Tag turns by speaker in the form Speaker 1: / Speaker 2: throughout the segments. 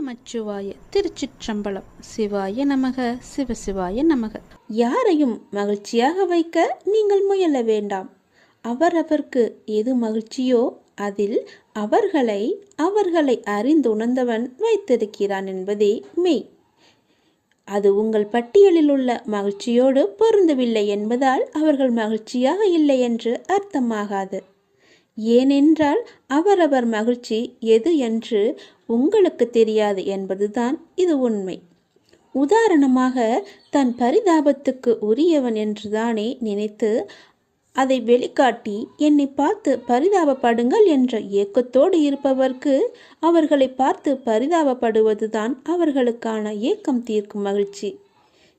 Speaker 1: நமச்சிவாய. திருச்சிற்றம்பலம். சிவாய நமக. சிவசிவாய நமக. யாரையும் மகிழ்ச்சியாக வைக்க நீங்கள் முயல வேண்டாம். அவரவர்க்கு எது மகிழ்ச்சியோ அதில் அவர்களை அறிந்துணர்ந்தவன் வைத்திருக்கிறான் என்பதே மெய். அது உங்கள் பட்டியலில் உள்ள மகிழ்ச்சியோடு பொருந்தவில்லை என்பதால் அவர்கள் மகிழ்ச்சியாக இல்லை என்று அர்த்தமாகாது. ஏனென்றால் அவரவர் மகிழ்ச்சி எது என்று உங்களுக்கு தெரியாது என்பதுதான் இது உண்மை. உதாரணமாக, தன் பரிதாபத்துக்கு உரியவன் என்றுதானே நினைத்து அதை வெளிக்காட்டி என்னை பார்த்து பரிதாபப்படுங்கள் என்ற ஏக்கத்தோடு இருப்பவர்க்கு அவர்களை பார்த்து பரிதாபப்படுவதுதான் அவர்களுக்கான ஏக்கம் தீர்க்கும் மகிழ்ச்சி.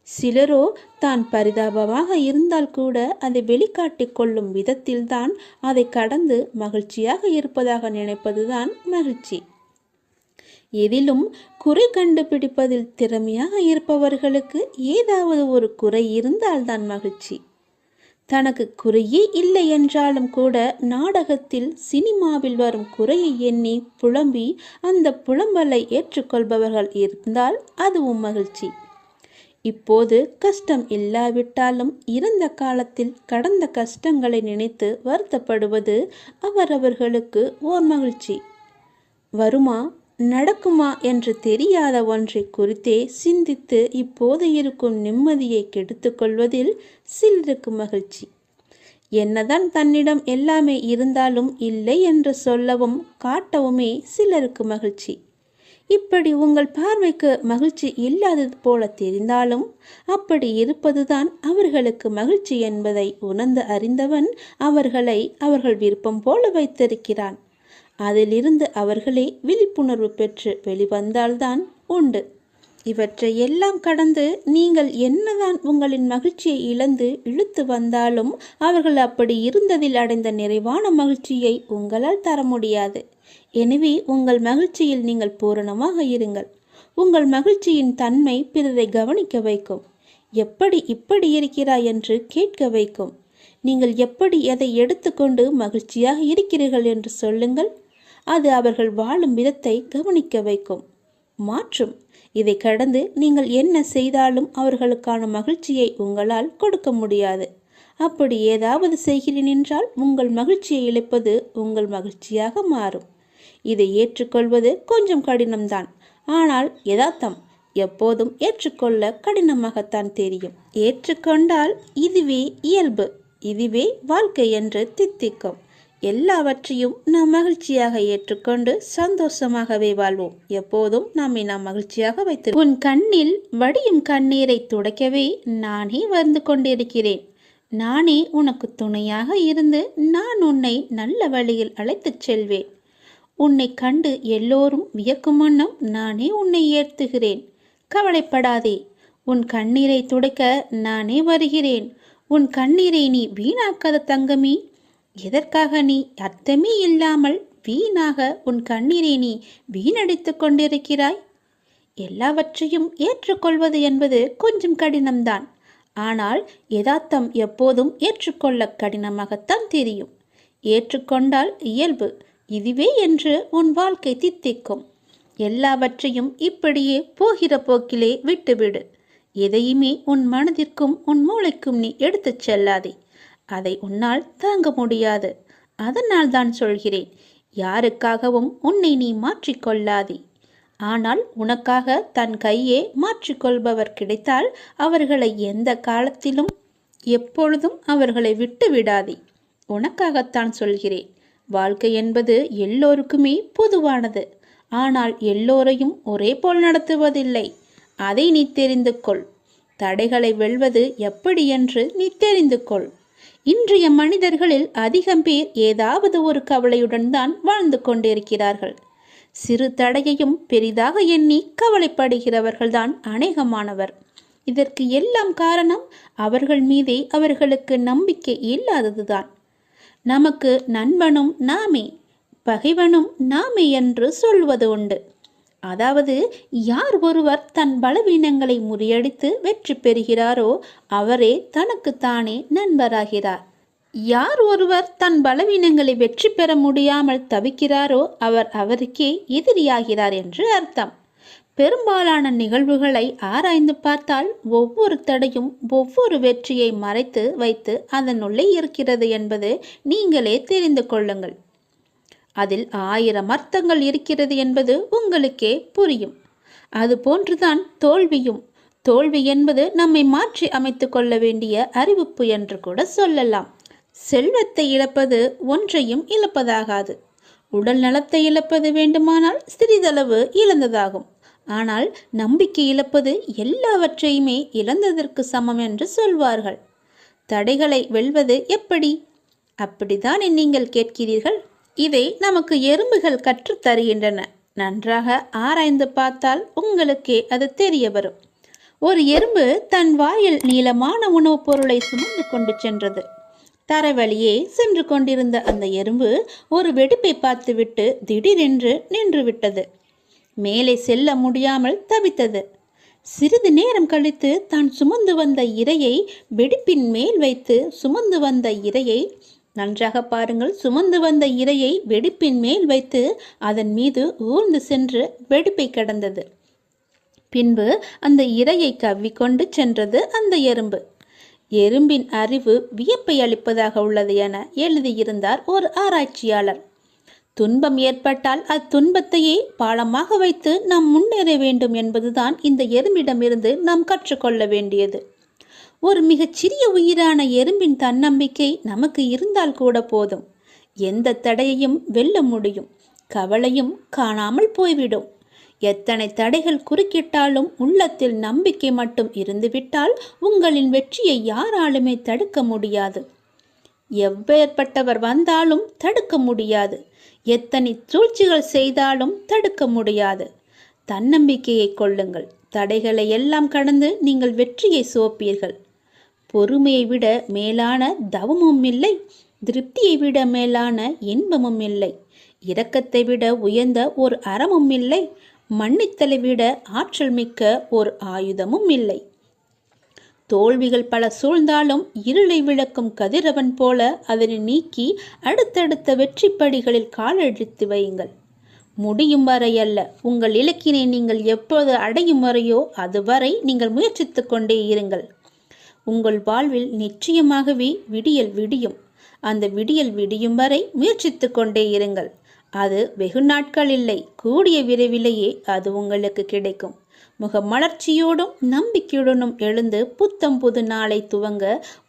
Speaker 1: சிலரோ தான் பரிதாபமாக இருந்தால் கூட அதை வெளிக்காட்டி கொள்ளும் விதத்தில்தான் அதை கடந்து மகிழ்ச்சியாக இருப்பதாக நினைப்பதுதான் மகிழ்ச்சி. எதிலும் குறை கண்டுபிடிப்பதில் திறமையாக இருப்பவர்களுக்கு ஏதாவது ஒரு குறை இருந்தால்தான் மகிழ்ச்சி. தனக்கு குறையே இல்லை என்றாலும் கூட நாடகத்தில் சினிமாவில் வரும் குறையை எண்ணி புலம்பி அந்த புலம்பலை ஏற்றுக்கொள்பவர்கள் இருந்தால் அதுவும் மகிழ்ச்சி. இப்போது கஷ்டம் இல்லாவிட்டாலும் இறந்த காலத்தில் கடந்த கஷ்டங்களை நினைத்து வருத்தப்படுவது அவரவர்களுக்கு ஓர் மகிழ்ச்சி. வருமா நடக்குமா என்று தெரியாத ஒன்றை குறித்தே சிந்தித்து இப்போது இருக்கும் நிம்மதியை கெடுத்து கொள்வதில் சிலருக்கு மகிழ்ச்சி. என்னதான் தன்னிடம் எல்லாமே இருந்தாலும் இல்லை என்று சொல்லவும் காட்டவுமே சிலருக்கு மகிழ்ச்சி. இப்படி உங்கள் பார்வைக்கு மகிழ்ச்சி இல்லாதது போல தெரிந்தாலும் அப்படி இருப்பதுதான் அவர்களுக்கு மகிழ்ச்சி என்பதை உணர்ந்து அறிந்தவன் அவர்களை அவர்கள் விருப்பம் போல வைத்திருக்கிறான். அதிலிருந்து அவர்களே விழிப்புணர்வு பெற்று வெளிவந்தால்தான் உண்டு. இவற்றை எல்லாம் கடந்து நீங்கள் என்னதான் உங்களின் மகிழ்ச்சியை இழந்து இழுத்து வந்தாலும் அவர்கள் அப்படி இருந்ததில் அடைந்த நிறைவான மகிழ்ச்சியை உங்களால் தர முடியாது. எனவே உங்கள் மகிழ்ச்சியில் நீங்கள் பூரணமாக இருங்கள். உங்கள் மகிழ்ச்சியின் தன்மை பிறரை கவனிக்க வைக்கும். எப்படி இப்படி இருக்கிறாய் என்று கேட்க வைக்கும். நீங்கள் எப்படி எதை எடுத்துக்கொண்டு மகிழ்ச்சியாக இருக்கிறீர்கள் என்று சொல்லுங்கள். அது அவர்கள் வாழும் விதத்தை கவனிக்க வைக்கும், மாற்றும். இதை கடந்து நீங்கள் என்ன செய்தாலும் அவர்களுக்கான மகிழ்ச்சியை உங்களால் கொடுக்க முடியாது. அப்படி ஏதாவது செய்கிறேன் என்றால் உங்கள் மகிழ்ச்சியை இழப்பது உங்கள் மகிழ்ச்சியாக மாறும். இதை ஏற்றுக்கொள்வது கொஞ்சம் கடினம்தான். ஆனால் யதார்த்தம் எப்போதும் ஏற்றுக்கொள்ள கடினமாகத்தான் தெரியும். ஏற்றுக்கொண்டால் இதுவே இயல்பு, இதுவே வாழ்க்கை என்று தித்திக்கும். எல்லாவற்றையும் நாம் மகிழ்ச்சியாக ஏற்றுக்கொண்டு சந்தோஷமாகவே வாழ்வோம். எப்போதும் நாம் மகிழ்ச்சியாக வைத்து. உன் கண்ணில் வடியும் கண்ணீரை துடைக்கவே நானே வந்து கொண்டிருக்கிறேன். நானே உனக்கு துணையாக இருந்து நான் உன்னை நல்ல வழியில் அழைத்துச் செல்வேன். உன்னை கண்டு எல்லோரும் வியக்கும் வண்ணம் நானே உன்னை ஏற்றுகிறேன். கவலைப்படாதே, உன் கண்ணீரை துடைக்க நானே வருகிறேன். உன் கண்ணீரை நீ வீணாக்காத தங்கமே. எதற்காக நீ அர்த்தமே இல்லாமல் வீணாக உன் கண்ணீரை நீ வீணடித்து கொண்டிருக்கிறாய்? எல்லாவற்றையும் ஏற்றுக்கொள்வது என்பது கொஞ்சம் கடினம்தான். ஆனால் யதார்த்தம் எப்போதும் ஏற்றுக்கொள்ள கடினமாகத்தான் தெரியும். ஏற்றுக்கொண்டால் இயல்பு, இதுவே என்று உன் வாழ்க்கை தித்திக்கும். எல்லாவற்றையும் இப்படியே போகிற போக்கிலே விட்டுவிடு. எதையுமே உன் மனதிற்கும் உன் மூளைக்கும் நீ எடுத்துச் செல்லாதே. அதை உன்னால் தாங்க முடியாது. அதனால் தான் சொல்கிறேன், யாருக்காகவும் உன்னை நீ மாற்றிக்கொள்ளாதே. ஆனால் உனக்காக தன் கையே மாற்றிக்கொள்பவர் கிடைத்தால் அவர்களை எந்த காலத்திலும் எப்பொழுதும் அவர்களை விட்டு விடாதே. உனக்காகத்தான் சொல்கிறேன். வாழ்க்கை என்பது எல்லோருக்குமே பொதுவானது. ஆனால் எல்லோரையும் ஒரே போல் நடத்துவதில்லை. அதை நீ தெரிந்து கொள். தடைகளை வெல்வது எப்படி என்று நீ தெரிந்து கொள். இன்றைய மனிதர்களில் அதிகம் பேர் ஏதாவது ஒரு கவலையுடன் தான் வாழ்ந்து கொண்டிருக்கிறார்கள். சிறு தடையையும் பெரிதாக எண்ணி கவலைப்படுகிறவர்கள்தான் அநேகமானவர். இதற்கு எல்லாம் காரணம் அவர்கள் மீதே அவர்களுக்கு நம்பிக்கை இல்லாததுதான். நமக்கு நண்பனும் நாமே, பகைவனும் நாமே என்று சொல்வது உண்டு. அதாவது யார் ஒருவர் தன் பலவீனங்களை முறியடித்து வெற்றி பெறுகிறாரோ அவரே தனக்குத்தானே நண்பராகிறார். யார் ஒருவர் தன் பலவீனங்களை வெற்றி பெற முடியாமல் தவிக்கிறாரோ அவர் அவருக்கே எதிரியாகிறார் என்று அர்த்தம். பெரும்பாலான நிகழ்வுகளை ஆராய்ந்து பார்த்தால் ஒவ்வொரு தடையும் ஒவ்வொரு வெற்றியை மறைத்து வைத்து அதனுள்ளே இருக்கிறது என்பது நீங்களே தெரிந்து கொள்ளுங்கள். அதில் 1000 அர்த்தங்கள் இருக்கிறது என்பது உங்களுக்கே புரியும். அதுபோன்றுதான் தோல்வியும். தோல்வி என்பது நம்மை மாற்றி அமைத்து கொள்ள வேண்டிய அறிவிப்பு என்று கூட சொல்லலாம். செல்வத்தை இழப்பது ஒன்றையும் இழப்பதாகாது. உடல் நலத்தை இழப்பது வேண்டுமானால் சிறிதளவு இழந்ததாகும். ஆனால் நம்பிக்கை இழப்பது எல்லாவற்றையுமே இழந்ததற்கு சமம் என்று சொல்வார்கள். தடைகளை வெல்வது எப்படி? அப்படித்தான் நீங்கள் கேட்கிறீர்கள். இதை நமக்கு எறும்புகள் கற்றுத் தருகின்றன. நன்றாக ஆராய்ந்து பார்த்தால் உங்களுக்கே அது தெரிய வரும். ஒரு எறும்பு தன் வாயில் நீளமான உணவுப் பொருளை சுமந்து கொண்டு சென்றது. தரைவழியே சென்று கொண்டிருந்த அந்த எறும்பு ஒரு வெடிப்பை பார்த்துவிட்டு திடீரென்று நின்று விட்டது. மேலே செல்ல முடியாமல் தவித்தது. சிறிது நேரம் கழித்து தான் சுமந்து வந்த இரையை வெடிப்பின் மேல் வைத்து சுமந்து வந்த இரையை நன்றாக பாருங்கள், சுமந்து வந்த இரையை வெடிப்பின் மேல் வைத்து அதன் மீது ஊர்ந்து சென்று வெடிப்பை கடந்தது. பின்பு அந்த இரையை கவ்விக்கொண்டு சென்றது அந்த எறும்பு. எறும்பின் அறிவு வியப்பை அளிப்பதாக உள்ளது என எழுதியிருந்தார் ஒரு ஆராய்ச்சியாளர். துன்பம் ஏற்பட்டால் அத்துன்பத்தையே பாலமாக வைத்து நாம் முன்னேற வேண்டும் என்பதுதான் இந்த எறும்பிடமிருந்து நாம் கற்றுக்கொள்ள வேண்டியது. ஒரு மிகச்சிறிய உயிரான எறும்பின் தன்னம்பிக்கை நமக்கு இருந்தால் கூட போதும். எந்த தடையையும் வெல்ல முடியும். கவலையும் காணாமல் போய்விடும். எத்தனை தடைகள் குறுக்கிட்டாலும் உள்ளத்தில் நம்பிக்கை மட்டும் இருந்துவிட்டால் உங்களின் வெற்றியை யாராலுமே தடுக்க முடியாது. எவ்வேற்பட்டவர் வந்தாலும் தடுக்க முடியாது. எத்தனை சூழ்ச்சிகள் செய்தாலும் தடுக்க முடியாது. தன்னம்பிக்கையை கொள்ளுங்கள். தடைகளை எல்லாம் கடந்து நீங்கள் வெற்றியை சுவைப்பீர்கள். பொறுமையை விட மேலான தவமும் இல்லை. திருப்தியை விட மேலான இன்பமும் இல்லை. இரக்கத்தை விட உயர்ந்த ஒரு அறமும் இல்லை. மன்னித்தலை விட ஆற்றல் மிக்க ஒரு ஆயுதமும் இல்லை. தோல்விகள் பல சூழ்ந்தாலும் இருளை விளக்கும் கதிரவன் போல அதனை நீக்கி அடுத்தடுத்த வெற்றி படிகளில் காலெடுத்து வையுங்கள். முடியும் வரை அல்ல, உங்கள் இலக்கினை நீங்கள் எப்போது அடையும் வரையோ அதுவரை நீங்கள் முயற்சித்து கொண்டே இருங்கள். உங்கள் வாழ்வில் நிச்சயமாகவே விடியல் விடியும். அந்த விடியல் விடியும் வரை முயற்சித்து கொண்டே இருங்கள். அது வெகு நாட்கள் இல்லை, கூடிய விரைவிலேயே அது உங்களுக்கு கிடைக்கும். முகமலர்ச்சியோடும் நம்பிக்கையுடனும் எழுந்து புத்தம் புது நாளை துவங்க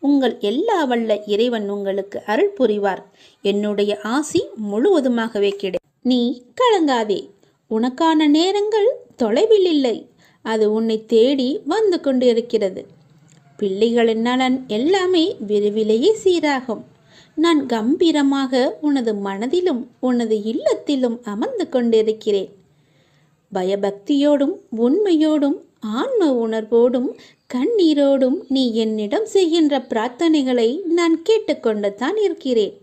Speaker 1: உங்கள் எல்லா வல்ல இறைவன் உங்களுக்கு அருள் புரிவார். என்னுடைய ஆசி முழுவதுமாகவே நீ கலங்காதே. உனக்கான நேரங்கள் தொலைவில் இல்லை. அது உன்னை தேடி வந்து கொண்டு இருக்கிறது. பிள்ளைகளின் நலன் எல்லாமே விரைவிலேயே சீராகும். நான் கம்பீரமாக உனது மனதிலும் உனது இல்லத்திலும் அமர்ந்து கொண்டிருக்கிறேன். பயபக்தியோடும் உண்மையோடும் ஆன்ம உணர்வோடும் கண்ணீரோடும் நீ என்னிடம் செய்கின்ற பிரார்த்தனைகளை நான் கேட்டுக்கொண்டு தான் இருக்கிறேன்.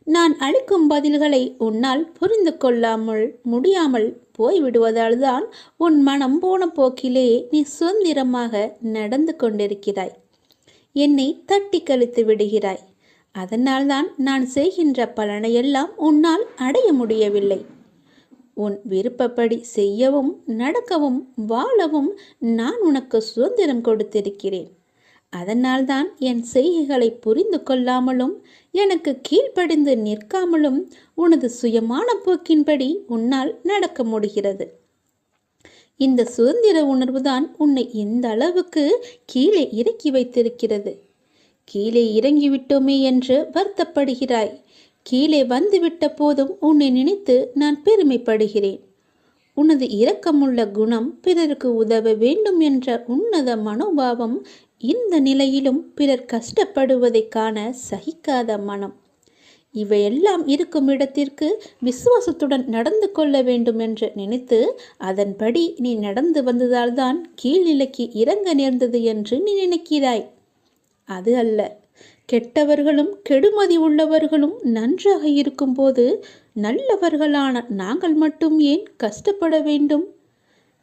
Speaker 1: நான் அளிக்கும் பதில்களை உன்னால் புரிந்து கொள்ளாமல் முடியாமல் போய்விடுவதால் தான் உன் மனம் போன போக்கிலே நீ சுதந்திரமாக நடந்து கொண்டிருக்கிறாய். என்னை தட்டி கழித்து விடுகிறாய். அதனால்தான் நான் செய்கின்ற பலனையெல்லாம் உன்னால் அடைய முடியவில்லை. உன் விருப்பப்படி செய்யவும் நடக்கவும் வாழவும் நான் உனக்கு சுதந்திரம் கொடுத்திருக்கிறேன். அதனால்தான் என் செய்கைகளை புரிந்து கொள்ளாமலும் எனக்கு கீழ்ப்படிந்து நிற்காமலும் உனது சுயமான போக்கின்படி உன்னால் நடக்க முடிகிறது. இந்த சுதந்திர உணர்வுதான் உன்னை இந்த அளவுக்கு கீழே இறக்கி வைத்திருக்கிறது. கீழே இறங்கிவிட்டோமே என்று வருத்தப்படுகிறாய். கீழே வந்துவிட்ட போதும் உன்னை நினைத்து நான் பெருமைப்படுகிறேன். உனது இரக்கமுள்ள குணம், பிறருக்கு உதவ வேண்டும் என்ற உன்னத மனோபாவம், இந்த நிலையிலும் பிறர் கஷ்டப்படுவதை காண சகிக்காத மனம், இவையெல்லாம் இருக்கும் இடத்திற்கு விசுவாசத்துடன் நடந்து கொள்ள வேண்டும் என்று நினைத்து அதன்படி நீ நடந்து வந்ததால்தான் கீழ்நிலைக்கு இறங்க நேர்ந்தது என்று நீ நினைக்கிறாய். அது அல்ல. கெட்டவர்களும் கெடுமதி உள்ளவர்களும் நன்றாக இருக்கும்போது நல்லவர்களான நாங்கள் மட்டும் ஏன் கஷ்டப்பட வேண்டும்?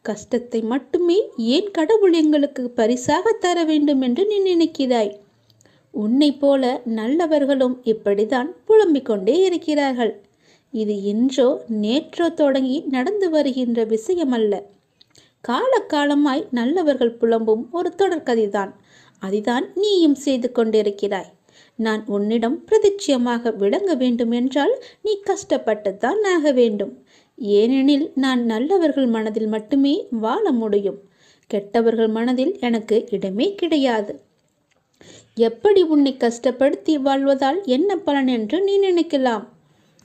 Speaker 1: கஷ்டத்தை மட்டுமே ஏன் கடவுள் எங்களுக்கு பரிசாக தர வேண்டும் என்று நீ நினைக்கிறாய். உன்னை போல நல்லவர்களும் இப்படித்தான் புலம்பிக் கொண்டே இருக்கிறார்கள். இது இன்றோ நேற்றோ தொடங்கி நடந்து வருகின்ற விஷயம் அல்ல. காலகாலமாய் நல்லவர்கள் புலம்பும் ஒரு தொடர்கதைதான். அதைதான் நீயும் செய்து கொண்டிருக்கிறாய். நான் உன்னிடம் பிரதிட்சியமாக விளங்க வேண்டும் என்றால் நீ கஷ்டப்பட்டுத்தான் ஆக வேண்டும். ஏனெனில் நான் நல்லவர்கள் மனதில் மட்டுமே வாழ முடியும். கெட்டவர்கள் மனதில் எனக்கு இடமே கிடையாது. எப்படி உன்னை கஷ்டப்படுத்தி வாழ்வதால் என்ன பலன் என்று நீ நினைக்கலாம்.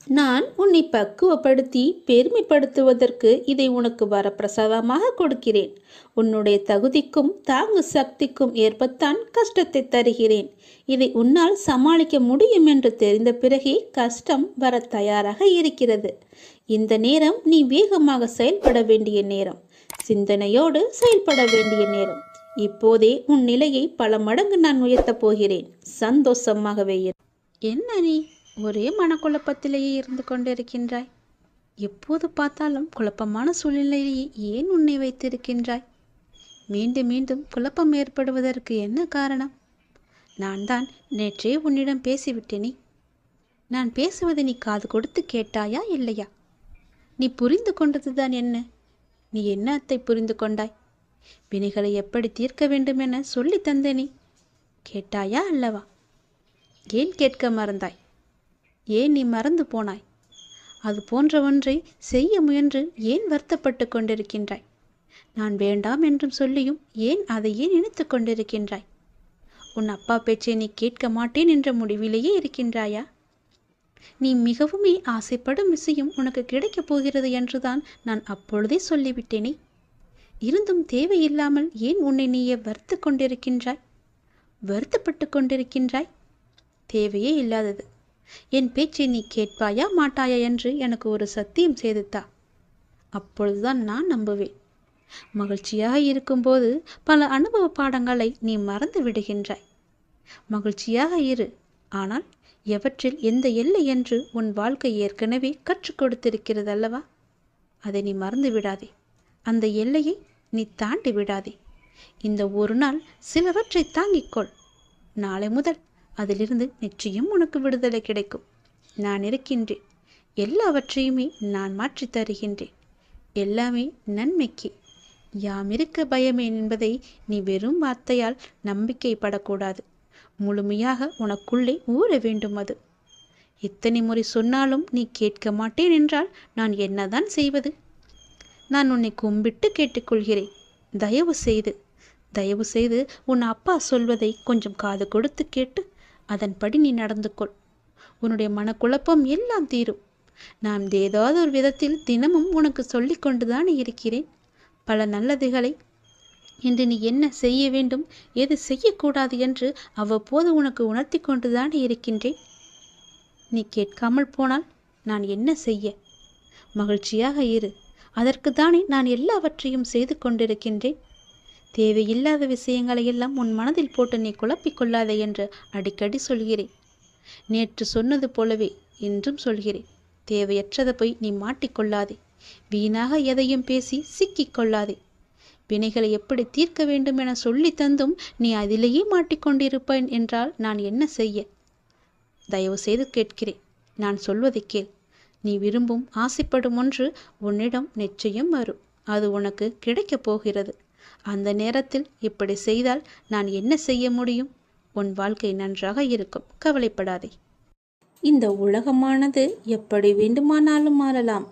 Speaker 1: நான் உன்னை பக்குவப்படுத்தி பெருமைப்படுத்துவதற்கு இதை உனக்கு வரப்பிரசாதமாக கொடுக்கிறேன். உன்னுடைய தகுதிக்கும் தாங்கு சக்திக்கும் ஏற்பத்தான் கஷ்டத்தை தருகிறேன். இதை உன்னால் சமாளிக்க முடியும் என்று தெரிந்த பிறகே கஷ்டம் வர தயாராக இருக்கிறது. இந்த நேரம் நீ வேகமாக செயல்பட வேண்டிய நேரம், சிந்தனையோடு செயல்பட வேண்டிய நேரம். இப்போதே உன் நிலையை பல மடங்கு நான் உயர்த்தப் போகிறேன். சந்தோஷமாகவே இரு. என்ன நீ ஒரே மனக்குழப்பத்திலேயே இருந்து கொண்டிருக்கின்றாய்? எப்போது பார்த்தாலும் குழப்பமான சூழ்நிலையை ஏன் உன்னை வைத்திருக்கின்றாய்? மீண்டும் மீண்டும் குழப்பம் ஏற்படுவதற்கு என்ன காரணம்? நான் தான் நேற்றே உன்னிடம் பேசிவிட்டேனே. நான் பேசுவதை நீ காது கொடுத்து கேட்டாயா இல்லையா? நீ புரிந்து கொண்டதுதான் என்ன? நீ என்னத்தை புரிந்து கொண்டாய்? வினைகளை எப்படி தீர்க்க வேண்டும் என சொல்லி தந்தேனே. கேட்டாயா அல்லவா? ஏன் கேட்க மறந்தாய்? ஏன் நீ மறந்து போனாய்? அது போன்ற ஒன்றை செய்ய முயன்று ஏன் வருத்தப்பட்டு கொண்டிருக்கின்றாய்? நான் வேண்டாம் என்றும் சொல்லியும் ஏன் அதையே நினைத்து கொண்டிருக்கின்றாய்? உன் அப்பா பேச்சை நீ கேட்க மாட்டேன் என்ற முடிவிலேயே இருக்கின்றாயா? நீ மிகவுமே ஆசைப்படும் விஷயம் உனக்கு கிடைக்கப் போகிறது என்றுதான் நான் அப்பொழுதே சொல்லிவிட்டேனே. இருந்தும் தேவையில்லாமல் ஏன் உன்னை நீயே வருத்து கொண்டிருக்கின்றாய்? வருத்தப்பட்டு கொண்டிருக்கின்றாய்? தேவையே இல்லாதது. என் பேச்சை நீ கேட்பாயா மாட்டாயா என்று எனக்கு ஒரு சத்தியம் செய்துத்தா. அப்பொழுதுதான் நான் நம்புவேன். மகிழ்ச்சியாக இருக்கும்போது பல அனுபவ பாடங்களை நீ மறந்து விடுகின்றாய். மகிழ்ச்சியாக இரு, ஆனால் எவற்றில் எந்த எல்லை என்று உன் வாழ்க்கை ஏற்கனவே கற்றுக் கொடுத்திருக்கிறது அல்லவா? அதை நீ மறந்து விடாதே. அந்த எல்லையை நீ தாண்டி விடாதே. இந்த ஒரு நாள் சிலவற்றை தாங்கிக்கொள். நாளை முதல் அதிலிருந்து நிச்சயம் உனக்கு விடுதலை கிடைக்கும். நான் இருக்கின்றேன். எல்லாவற்றையுமே நான் மாற்றி தருகின்றேன். எல்லாமே நன்மைக்கு. யாம் இருக்க பயமே என்பதை நீ வெறும் வார்த்தையால் நம்பிக்கைப்படக்கூடாது. முழுமையாக உனக்குள்ளே ஊற வேண்டும். அது எத்தனை முறை சொன்னாலும் நீ கேட்க மாட்டேன் என்றால் நான் என்னதான் செய்வது? நான் உன்னை கும்பிட்டு கேட்டுக்கொள்கிறேன். தயவு செய்து உன் அப்பா சொல்வதை கொஞ்சம் காது கொடுத்து கேட்டு அதன்படி நீ நடந்து கொள். உன்னுடைய மனக்குழப்பம் எல்லாம் தீரும். நான் ஏதாவது ஒரு விதத்தில் தினமும் உனக்கு சொல்லி கொண்டுதான் இருக்கிறேன். பல நல்லதுகளை இன்று நீ என்ன செய்ய வேண்டும், எது செய்யக்கூடாது என்று அவ்வப்போது உனக்கு உணர்த்தி கொண்டுதான் இருக்கின்றேன். நீ கேட்காமல் போனால் நான் என்ன செய்ய? மகிழ்ச்சியாக இரு. அதற்கு தானே நான் எல்லாவற்றையும் செய்து கொண்டிருக்கின்றேன். தேவையில்லாத விஷயங்களை எல்லாம் உன் மனதில் போட்டு நீ குழப்பிக்கொள்ளாதே என்று அடிக்கடி சொல்கிறேன். நேற்று சொன்னது போலவே இன்றும் சொல்கிறேன். தேவையற்றதை போய் நீ மாட்டிக்கொள்ளாதே. வீணாக எதையும் பேசி சிக்கிக்கொள்ளாதே. வினைகளை எப்படி தீர்க்க வேண்டும் என சொல்லி தந்தும் நீ அதிலேயே மாட்டிக்கொண்டிருப்பேன் என்றால் நான் என்ன செய்ய? தயவு செய்து கேட்கிறேன். நான் சொல்வதை கேள். நீ விரும்பும் ஆசைப்படும் ஒன்று உன்னிடம் நிச்சயம் வரும். அது உனக்கு கிடைக்கப் போகிறது. அந்த நேரத்தில் இப்படி செய்தால் நான் என்ன செய்ய முடியும்? உன் வாழ்க்கை நன்றாக இருக்கும். கவலைப்படாதே. இந்த உலகமானது எப்படி வேண்டுமானாலும் மாறலாம்.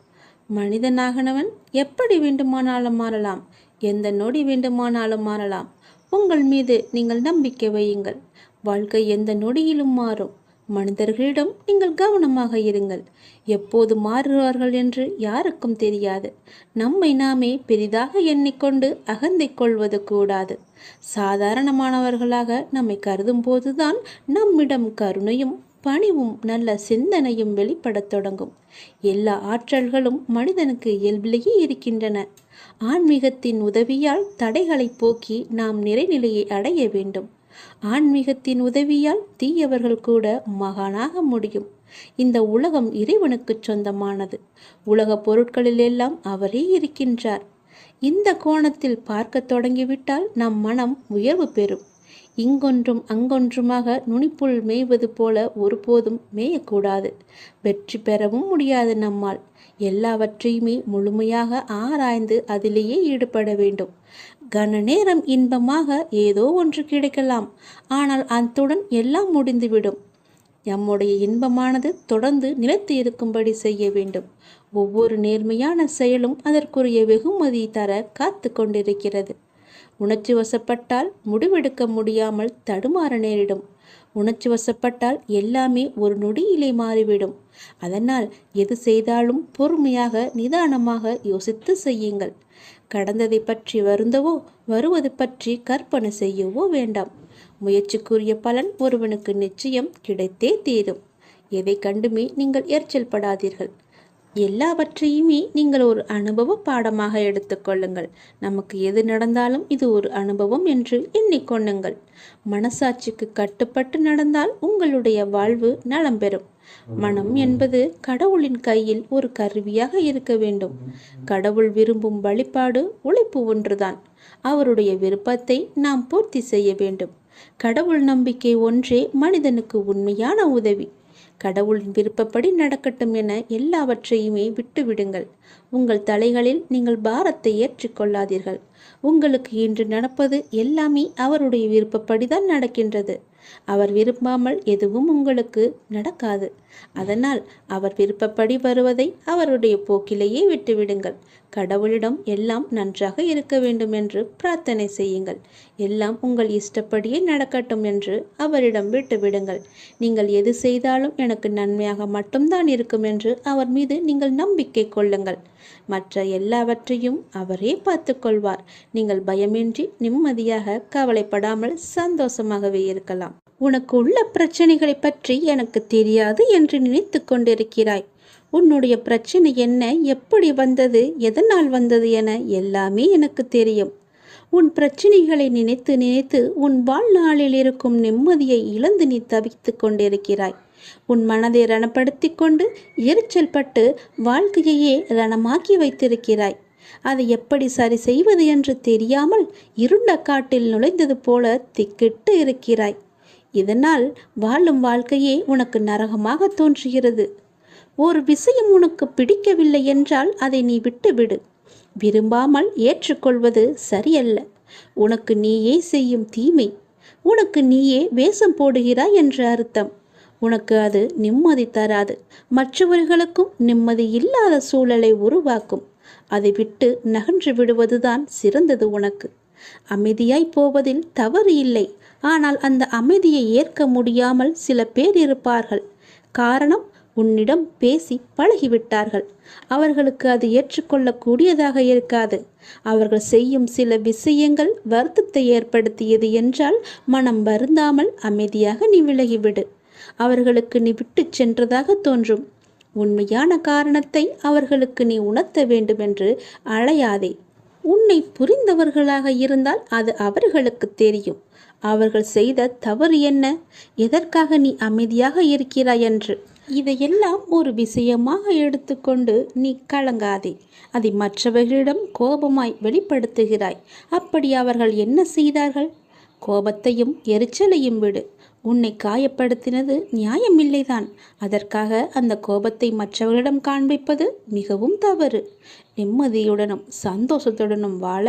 Speaker 1: மனிதனாகனவன் எப்படி வேண்டுமானாலும் மாறலாம். எந்த நொடி வேண்டுமானாலும் மாறலாம். உங்கள் மீது நீங்கள் நம்பிக்கை வையுங்கள். வாழ்க்கை எந்த நொடியிலும் மாறும். மனிதர்களிடம் நீங்கள் கவனமாக இருங்கள். எப்போது மாறுவார்கள் என்று யாருக்கும் தெரியாது. நம்மை நாமே பெரிதாக எண்ணிக்கொண்டு அகந்தை கொள்வது கூடாது. சாதாரணமானவர்களாக நம்மை கருதும் போதுதான் நம்மிடம் கருணையும் பணிவும் நல்ல சிந்தனையும் வெளிப்படத் தொடங்கும். எல்லா ஆற்றல்களும் மனிதனுக்கு இயல்பிலேயே இருக்கின்றன. ஆன்மீகத்தின் உதவியால் தடைகளை போக்கி நாம் நிறைநிலையை அடைய வேண்டும். ஆன்மீகத்தின் உதவியால் தீயவர்கள் கூட மகானாக முடியும். இந்த உலகம் இறைவனுக்கு சொந்தமானது. உலக பொருட்களில் எல்லாம் அவரே இருக்கின்றார். இந்த கோணத்தில் பார்க்க தொடங்கிவிட்டால் நம் மனம் உயர்வு பெறும். இங்கொன்றும் அங்கொன்றுமாக நுனிப்புள் மேய்வது போல ஒருபோதும் மேயக்கூடாது. வெற்றி பெறவும் முடியாது நம்மால். எல்லாவற்றையுமே முழுமையாக ஆராய்ந்து அதிலேயே ஈடுபட வேண்டும். கன நேரம் இன்பமாக ஏதோ ஒன்று கிடைக்கலாம், ஆனால் அத்துடன் எல்லாம் முடிந்துவிடும். நம்முடைய இன்பமானது தொடர்ந்து நிலைத்து இருக்கும்படி செய்ய வேண்டும். ஒவ்வொரு நேர்மையான செயலும் அதற்குரிய வெகுமதி தர காத்து கொண்டிருக்கிறது. உணர்ச்சி வசப்பட்டால் முடிவெடுக்க முடியாமல் தடுமாற நேரிடும். உணர்ச்சி வசப்பட்டால் எல்லாமே ஒரு நொடியிலே மாறிவிடும். அதனால் எது செய்தாலும் பொறுமையாக நிதானமாக யோசித்து செய்யுங்கள். கடந்ததை பற்றி வருந்தவோ வருவது பற்றி கற்பனை செய்யவோ வேண்டாம். முயற்சிக்குரிய பலன் ஒருவனுக்கு நிச்சயம் கிடைத்தே தீரும். எதை கண்டுமே நீங்கள் எரிச்சல் படாதீர்கள். எல்லாவற்றையுமே நீங்கள் ஒரு அனுபவ பாடமாக எடுத்துக்கொள்ளுங்கள். நமக்கு எது நடந்தாலும் இது ஒரு அனுபவம் என்று எண்ணிக்கொள்ளுங்கள். மனசாட்சிக்கு கட்டுப்பட்டு நடந்தால் உங்களுடைய வாழ்வு நலம் பெறும். மனம் என்பது கடவுளின் கையில் ஒரு கருவியாக இருக்க வேண்டும். கடவுள் விரும்பும் வழிபாடு உழைப்பு ஒன்றுதான். அவருடைய விருப்பத்தை நாம் பூர்த்தி செய்ய வேண்டும். கடவுள் நம்பிக்கை ஒன்றே மனிதனுக்கு உண்மையான உதவி. கடவுளின் விருப்பப்படி நடக்கட்டும் என எல்லாவற்றையுமே விட்டுவிடுங்கள். உங்கள் தலைகளில் நீங்கள் பாரத்தை ஏற்றிக்கொள்ளாதீர்கள். உங்களுக்கு இன்று நடப்பது எல்லாமே அவருடைய விருப்பப்படிதான் நடக்கின்றது. அவர் விரும்பாமல் எதுவும் உங்களுக்கு நடக்காது. அதனால் அவர் விருப்பப்படி வருவதை அவருடைய போக்கிலேயே விட்டுவிடுங்கள். கடவுளிடம் எல்லாம் நன்றாக இருக்க வேண்டும் என்று பிரார்த்தனை செய்யுங்கள். எல்லாம் உங்கள் இஷ்டப்படியே நடக்கட்டும் என்று அவரிடம் விட்டுவிடுங்கள். நீங்கள் எது செய்தாலும் எனக்கு நன்மையாக மட்டும்தான் இருக்கும் என்று அவர் மீது நீங்கள் நம்பிக்கை கொள்ளுங்கள். மற்ற எல்லாவற்றையும் அவரே பார்த்து கொள்வார். நீங்கள் பயமின்றி நிம்மதியாக கவலைப்படாமல் சந்தோஷமாகவே இருக்கலாம். உனக்கு உள்ள பிரச்சனைகளை பற்றி எனக்கு தெரியாது என்று நினைத்து கொண்டிருக்கிறாய். உன்னுடைய பிரச்சனை என்ன, எப்படி வந்தது, எதனால் வந்தது என எல்லாமே எனக்கு தெரியும். உன் பிரச்சனைகளை நினைத்து நினைத்து உன் வாழ்நாளில் இருக்கும் நிம்மதியை இழந்து நீ தவித்து கொண்டிருக்கிறாய். உன் மனதை ரணப்படுத்தி கொண்டு எரிச்சல் பட்டு வாழ்க்கையையே ரணமாக்கி வைத்திருக்கிறாய். அதை எப்படி சரி செய்வது என்று தெரியாமல் இருண்ட காட்டில் நுழைந்தது போல திக்கிட்டு இருக்கிறாய். இதனால் வாழும் வாழ்க்கையே உனக்கு நரகமாக தோன்றுகிறது. ஒரு விஷயம் உனக்கு பிடிக்கவில்லை என்றால் அதை நீ விட்டுவிடு. விரும்பாமல் ஏற்றுக்கொள்வது சரியல்ல. உனக்கு நீயே செய்யும் தீமை. உனக்கு நீயே வேஷம் போடுகிறாய் என்ற அர்த்தம். உனக்கு அது நிம்மதி தராது. மற்றவர்களுக்கும் நிம்மதி இல்லாத சூழலை உருவாக்கும். அதை விட்டு நகன்று விடுவதுதான் சிறந்தது உனக்கு. அமைதியாய் போவதில் தவறு இல்லை. ஆனால் அந்த அமைதியை ஏற்க முடியாமல் சில பேர் இருப்பார்கள். காரணம், உன்னிடம் பேசி பழகிவிட்டார்கள். அவர்களுக்கு அது ஏற்றுக்கொள்ளக்கூடியதாக இருக்காது. அவர்கள் செய்யும் சில விஷயங்கள் வருத்தத்தை ஏற்படுத்தியது என்றால் மனம் வருந்தாமல் அமைதியாக நீ விலகிவிடு. அவர்களுக்கு நீ விட்டு சென்றதாக தோன்றும். உண்மையான காரணத்தை அவர்களுக்கு நீ உணர்த்த வேண்டுமென்று அழையாதே. உன்னை புரிந்தவர்களாக இருந்தால் அது அவர்களுக்கு தெரியும். அவர்கள் செய்த தவறு என்ன, எதற்காக நீ அமைதியாக இருக்கிறாய் என்று. இதையெல்லாம் ஒரு விஷயமாக எடுத்துக்கொண்டு நீ கலங்காதே. அதை மற்றவர்களிடம் கோபமாய் வெளிப்படுத்துகிறாய். அப்படி அவர்கள் என்ன செய்தார்கள்? கோபத்தையும் எரிச்சலையும் விடு. உன்னை காயப்படுத்தினது நியாயமில்லைதான். அதற்காக அந்த கோபத்தை மற்றவர்களிடம் காண்பிப்பது மிகவும் தவறு. நிம்மதியுடனும் சந்தோஷத்துடனும் வாழ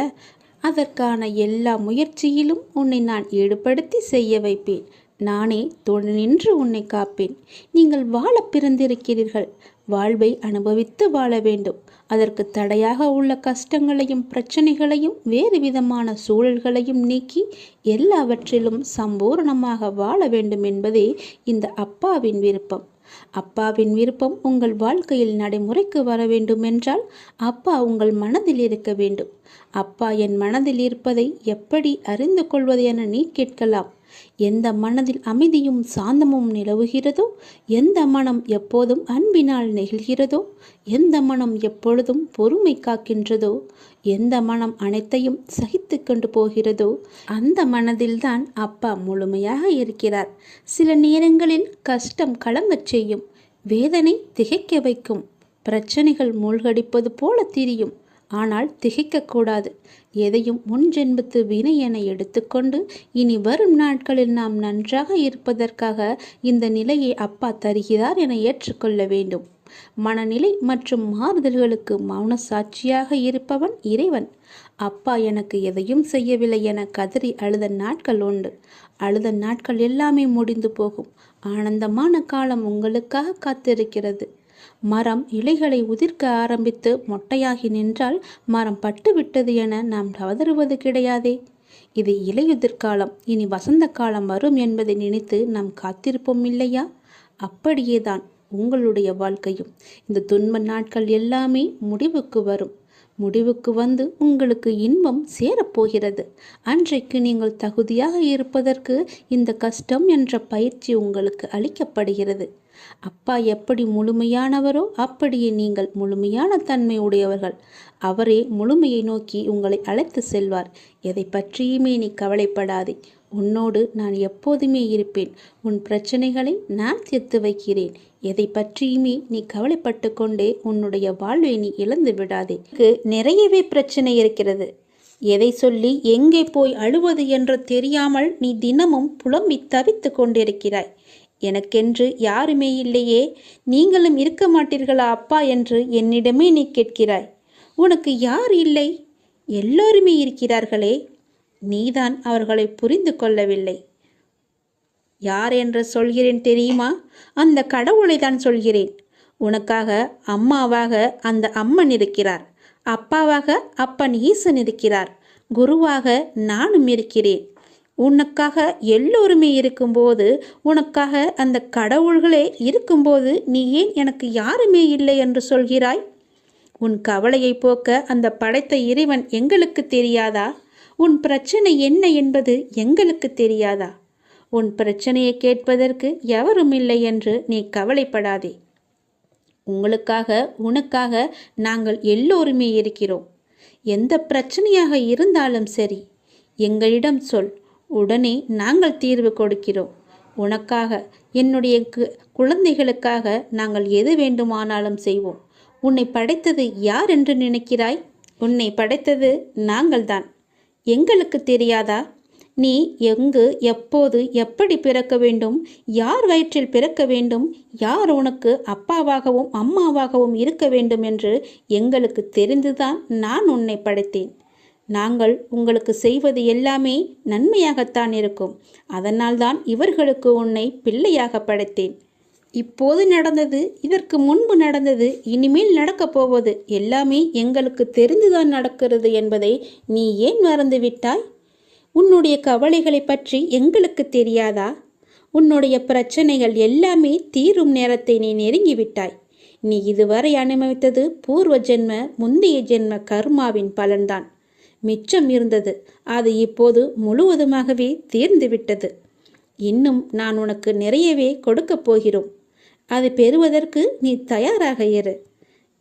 Speaker 1: அதற்கான எல்லா முயற்சியிலும் உன்னை நான் ஈடுபடுத்தி செய்ய வைப்பேன். நானே துணை நின்று உன்னை காப்பேன். நீங்கள் வாழ பிறந்திருக்கிறீர்கள். வாழ்வை அனுபவித்து வாழ வேண்டும். அதற்கு தடையாக உள்ள கஷ்டங்களையும் பிரச்சனைகளையும் வேறு விதமான சூழல்களையும் நீக்கி எல்லாவற்றிலும் சம்பூர்ணமாக வாழ வேண்டும் என்பதே இந்த அப்பாவின் விருப்பம். அப்பாவின் விருப்பம் உங்கள் வாழ்க்கையில் நடைமுறைக்கு வர வேண்டும் என்றால் அப்பா உங்கள் மனதில் இருக்க வேண்டும். அப்பா என் மனதில் இருப்பதை எப்படி அறிந்து கொள்வது என நீ கேட்கலாம். எந்த மனதில் அமைதியும் சாந்தமும் நிலவுகிறதோ, எந்த மனம் எப்போதும் அன்பினால் நெகிழ்கிறதோ, எந்த மனம் எப்பொழுதும் பொறுமை காக்கின்றதோ, எந்த மனம் அனைத்தையும் சகித்து கொண்டு போகிறதோ அந்த மனதில்தான் அப்பா முழுமையாக இருக்கிறார். சில நேரங்களில் கஷ்டம் கலங்கச் செய்யும், வேதனை திகைக்க வைக்கும், பிரச்சனைகள் மூழ்கடிப்பது போல தெரியும். ஆனால் திகைக்கக்கூடாது. எதையும் முன்ஜென்மத்து வினை என எடுத்துக்கொண்டு இனி வரும் நாட்களில் நாம் நன்றாக இருப்பதற்காக இந்த நிலையை அப்பா தருகிறார் என ஏற்றுக்கொள்ள வேண்டும். மனநிலை மற்றும் மாறுதல்களுக்கு மௌன சாட்சியாக இருப்பவன் இறைவன். அப்பா எனக்கு எதையும் செய்யவில்லை என கதறி அழுத நாட்கள் உண்டு. அழுத நாட்கள் எல்லாமே முடிந்து போகும். ஆனந்தமான காலம் உங்களுக்காக காத்திருக்கிறது. மரம் இலைகளை உதிர்க்க ஆரம்பித்து மொட்டையாகி நின்றால் மரம் பட்டுவிட்டது என நாம் கதறுவது கிடையாதே. இது இலையுதிர்காலம், இனி வசந்த காலம் வரும் என்பதை நினைத்து நாம் காத்திருப்போம் இல்லையா? அப்படியேதான் உங்களுடைய வாழ்க்கையும். இந்த துன்ப நாட்கள் எல்லாமே முடிவுக்கு வரும். முடிவுக்கு வந்து உங்களுக்கு இன்பம் சேரப்போகிறது. அன்றைக்கு நீங்கள் தகுதியாக இருப்பதற்கு இந்த கஷ்டம் என்ற பயிற்சி உங்களுக்கு அளிக்கப்படுகிறது. அப்பா எப்படி முழுமையானவரோ அப்படியே நீங்கள் முழுமையான தன்மை உடையவர்கள். அவரே முழுமையை நோக்கி உங்களை அழைத்து செல்வார். எதை பற்றியுமே நீ கவலைப்படாதே. உன்னோடு நான் எப்போதுமே இருப்பேன். உன் பிரச்சனைகளை நான் தீர்த்து வைக்கிறேன். எதை பற்றியுமே நீ கவலைப்பட்டு கொண்டே உன்னுடைய வாழ்வை நீ இழந்து விடாதே. நிறையவே பிரச்சனை இருக்கிறது. எதை சொல்லி எங்கே போய் அழுவது என்று தெரியாமல் நீ தினமும் புலம்பி தவித்து கொண்டிருக்கிறாய். எனக்கென்று யாருமே இல்லையே, நீங்களும் இருக்க மாட்டீர்களா அப்பா என்று என்னிடமே நீ கேட்கிறாய். உனக்கு யார் இல்லை? எல்லோருமே இருக்கிறார்களே. நீதான் அவர்களை புரிந்து கொள்ளவில்லை. யார் என்று சொல்கிறேன் தெரியுமா? அந்த கடவுளை தான் சொல்கிறேன். உனக்காக அம்மாவாக அந்த அம்மன் இருக்கிறார். அப்பாவாக அப்பன் ஈசன் இருக்கிறார். குருவாக நானும் இருக்கிறேன். உனக்காக எல்லோருமே இருக்கும்போது, உனக்காக அந்த கடவுள்களே இருக்கும்போது நீ ஏன் எனக்கு யாருமே இல்லை என்று சொல்கிறாய்? உன் கவலையை போக்க அந்த படைத்த இறைவன் எங்களுக்கு தெரியாதா? உன் பிரச்சனை என்ன என்பது எங்களுக்கு தெரியாதா? உன் பிரச்சனையை கேட்பதற்கு எவரும் இல்லை என்று நீ கவலைப்படாதே. உங்களுக்காக உனக்காக நாங்கள் எல்லோருமே இருக்கிறோம். எந்த பிரச்சனையாக இருந்தாலும் சரி, எங்களிடம் சொல். உடனே நாங்கள் தீர்வு கொடுக்கிறோம். உனக்காக, என்னுடைய குழந்தைகளுக்காக நாங்கள் எது வேண்டுமானாலும் செய்வோம். உன்னை படைத்தது யார் என்று நினைக்கிறாய்? உன்னை படைத்தது நாங்கள்தான். எங்களுக்கு தெரியாதா? நீ எங்கு, எப்போது, எப்படி பிறக்க வேண்டும், யார் வயிற்றில் பிறக்க வேண்டும், யார் உனக்கு அப்பாவாகவும் அம்மாவாகவும் இருக்க வேண்டும் என்று எங்களுக்கு தெரிந்துதான் நான் உன்னை படைத்தேன். நாங்கள் உங்களுக்கு செய்வது எல்லாமே நன்மையாகத்தான் இருக்கும். அதனால்தான் இவர்களுக்கு உன்னை பிள்ளையாக படைத்தேன். இப்போது நடந்தது, இதற்கு முன்பு நடந்தது, இனிமேல் நடக்கப் போவது எல்லாமே எங்களுக்கு தெரிந்துதான் நடக்கிறது என்பதை நீ ஏன் மறந்துவிட்டாய்? உன்னுடைய கவலைகளை பற்றி எங்களுக்கு தெரியாதா? உன்னுடைய பிரச்சனைகள் எல்லாமே தீரும் நேரத்தை நீ நெருங்கிவிட்டாய். நீ இதுவரை அனுபவித்தது பூர்வ ஜென்ம, முந்தைய ஜென்ம கர்மாவின் பலன்தான். மிச்சம் இருந்தது, அது இப்போது முழுவதுமாகவே தீர்ந்துவிட்டது. இன்னும் நான் உனக்கு நிறையவே கொடுக்கப் போகிறோம். அதை பெறுவதற்கு நீ தயாராக இரு.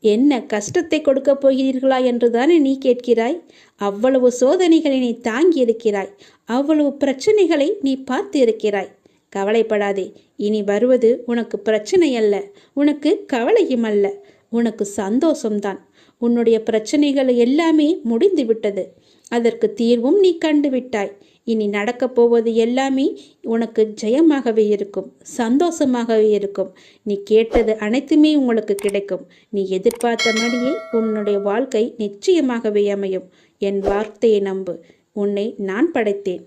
Speaker 1: என்ன கஷ்டத்தை கொடுக்கப் போகிறீர்களா என்றுதானே நீ கேட்கிறாய்? அவ்வளவு சோதனைகளை நீ தாங்கி இருக்கிறாய். அவ்வளவு பிரச்சனைகளை நீ பார்த்து இருக்கிறாய். கவலைப்படாதே. இனி வருவது உனக்கு பிரச்சனை அல்ல, உனக்கு கவலையும் அல்ல, உனக்கு சந்தோஷம்தான். உன்னுடைய பிரச்சனைகள் எல்லாமே முடிந்து விட்டது. அதற்கு தீர்வும் நீ கண்டுவிட்டாய். இனி நடக்கப் போவது எல்லாமே உனக்கு ஜெயமாகவே இருக்கும், சந்தோஷமாகவே இருக்கும். நீ கேட்டது அனைத்துமே உங்களுக்கு கிடைக்கும். நீ எதிர்பார்த்தபடியே உன்னுடைய வாழ்க்கை நிச்சயமாகவே அமையும். என் வார்த்தையை நம்பு. உன்னை நான் படைத்தேன்.